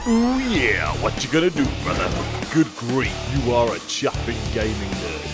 Ooh yeah, what you gonna do, brother? Good grief, you are a chuffing gaming nerd.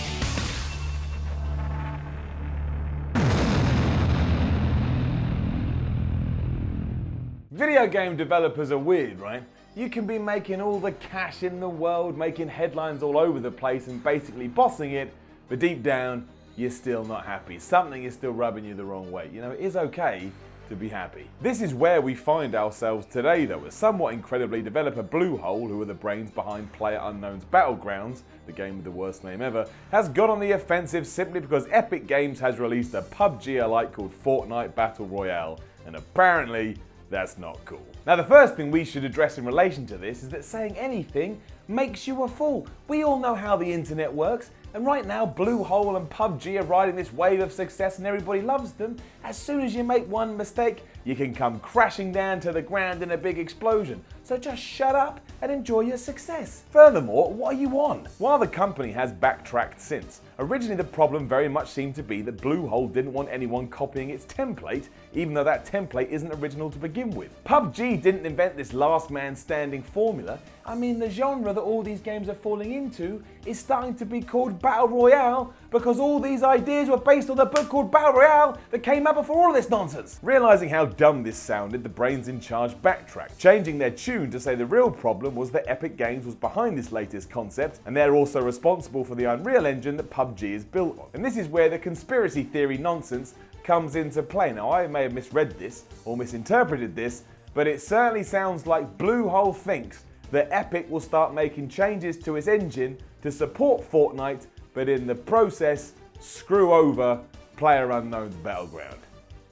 Video game developers are weird, right? You can be making all the cash in the world, making headlines all over the place and basically bossing it, but deep down, you're still not happy. Something is still rubbing you the wrong way. You know, it is okay to be happy. This is where we find ourselves today though, as somewhat incredibly developer Bluehole, who are the brains behind PlayerUnknown's Battlegrounds, the game with the worst name ever, has got on the offensive simply because Epic Games has released a PUBG alike called Fortnite Battle Royale, and apparently that's not cool. Now the first thing we should address in relation to this is that saying anything makes you a fool. We all know how the internet works, and right now Bluehole and PUBG are riding this wave of success and everybody loves them. As soon as you make one mistake, you can come crashing down to the ground in a big explosion. So just shut up and enjoy your success. Furthermore, what are you on? While the company has backtracked since, originally the problem very much seemed to be that Bluehole didn't want anyone copying its template, even though that template isn't original to begin with. PUBG didn't invent this last man standing formula. I mean, the genre that all these games are falling into is starting to be called Battle Royale because all these ideas were based on the book called Battle Royale that came out before all of this nonsense. Realizing how dumb this sounded, the brains in charge backtracked, changing their tune to say the real problem was that Epic Games was behind this latest concept, and they're also responsible for the Unreal Engine that PUBG is built on. And this is where the conspiracy theory nonsense comes into play. Now, I may have misread this or misinterpreted this, but it certainly sounds like Bluehole thinks that Epic will start making changes to its engine to support Fortnite, but in the process, screw over PlayerUnknown's Battleground.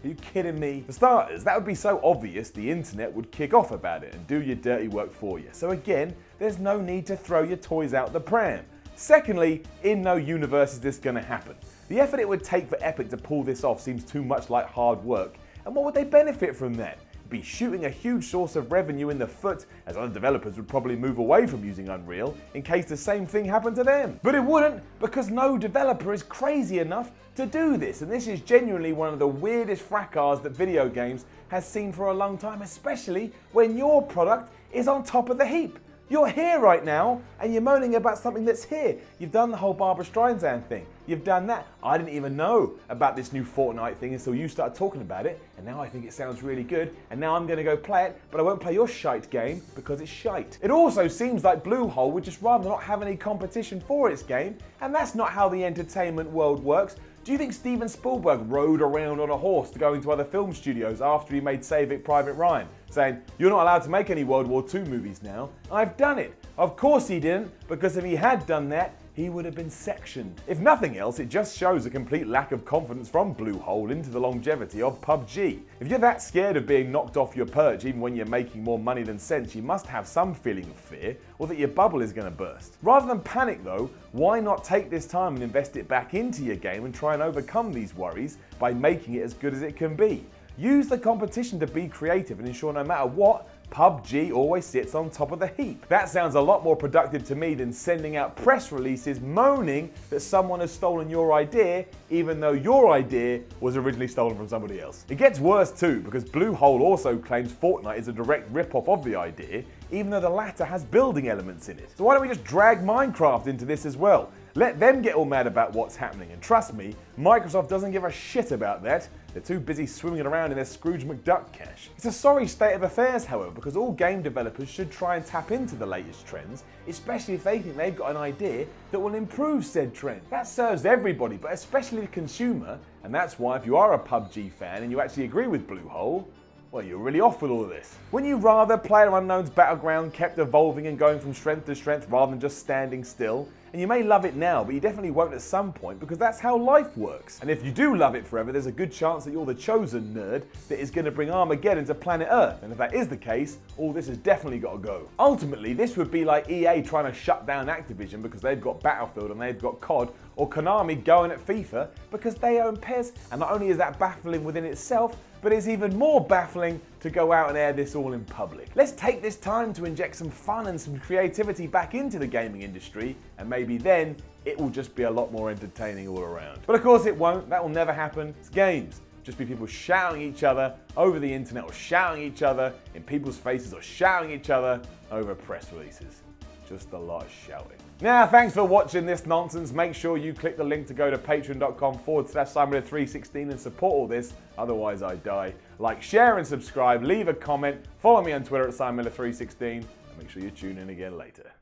Are you kidding me? For starters, that would be so obvious the internet would kick off about it and do your dirty work for you. So again, there's no need to throw your toys out the pram. Secondly, in no universe is this going to happen. The effort it would take for Epic to pull this off seems too much like hard work. And what would they benefit from that? Be shooting a huge source of revenue in the foot, as other developers would probably move away from using Unreal in case the same thing happened to them. But it wouldn't, because no developer is crazy enough to do this, and this is genuinely one of the weirdest fracas that video games has seen for a long time, especially when your product is on top of the heap. You're here right now, and you're moaning about something that's here. You've done the whole Barbra Streisand thing. You've done that. I didn't even know about this new Fortnite thing until you started talking about it, and now I think it sounds really good, and now I'm going to go play it, but I won't play your shite game because it's shite. It also seems like Bluehole would just rather not have any competition for its game, and that's not how the entertainment world works. Do you think Steven Spielberg rode around on a horse to go into other film studios after he made Save It Private Ryan, saying, "You're not allowed to make any World War II movies now"? I've done it. Of course he didn't, because if he had done that, he would have been sectioned. If nothing else, it just shows a complete lack of confidence from Bluehole into the longevity of PUBG. If you're that scared of being knocked off your perch even when you're making more money than sense, you must have some feeling of fear, or that your bubble is going to burst. Rather than panic though, why not take this time and invest it back into your game and try and overcome these worries by making it as good as it can be? Use the competition to be creative and ensure no matter what, PUBG always sits on top of the heap. That sounds a lot more productive to me than sending out press releases moaning that someone has stolen your idea, even though your idea was originally stolen from somebody else. It gets worse too, because Bluehole also claims Fortnite is a direct rip-off of the idea, even though the latter has building elements in it. So why don't we just drag Minecraft into this as well? Let them get all mad about what's happening, and trust me, Microsoft doesn't give a shit about that. They're too busy swimming around in their Scrooge McDuck cash. It's a sorry state of affairs, however, because all game developers should try and tap into the latest trends, especially if they think they've got an idea that will improve said trend. That serves everybody, but especially the consumer, and that's why if you are a PUBG fan and you actually agree with Bluehole, well, you're really off with all of this. Wouldn't you rather PlayerUnknown's Battleground kept evolving and going from strength to strength rather than just standing still? And you may love it now, but you definitely won't at some point because that's how life works. And if you do love it forever, there's a good chance that you're the chosen nerd that is going to bring Armageddon to planet Earth. And if that is the case, all this has definitely got to go. Ultimately, this would be like EA trying to shut down Activision because they've got Battlefield and they've got COD, or Konami going at FIFA because they own PES. And not only is that baffling within itself, but it's even more baffling to go out and air this all in public. Let's take this time to inject some fun and some creativity back into the gaming industry, and maybe then it will just be a lot more entertaining all around. But of course it won't, that will never happen. It's games. just be people shouting each other over the internet, or shouting each other in people's faces, or shouting each other over press releases. Just a lot of shouting. Now, thanks for watching this nonsense. Make sure you click the link to go to patreon.com/SimonMiller316 and support all this, otherwise I die. Like, share and subscribe, leave a comment, follow me on Twitter at SimonMiller316, and make sure you tune in again later.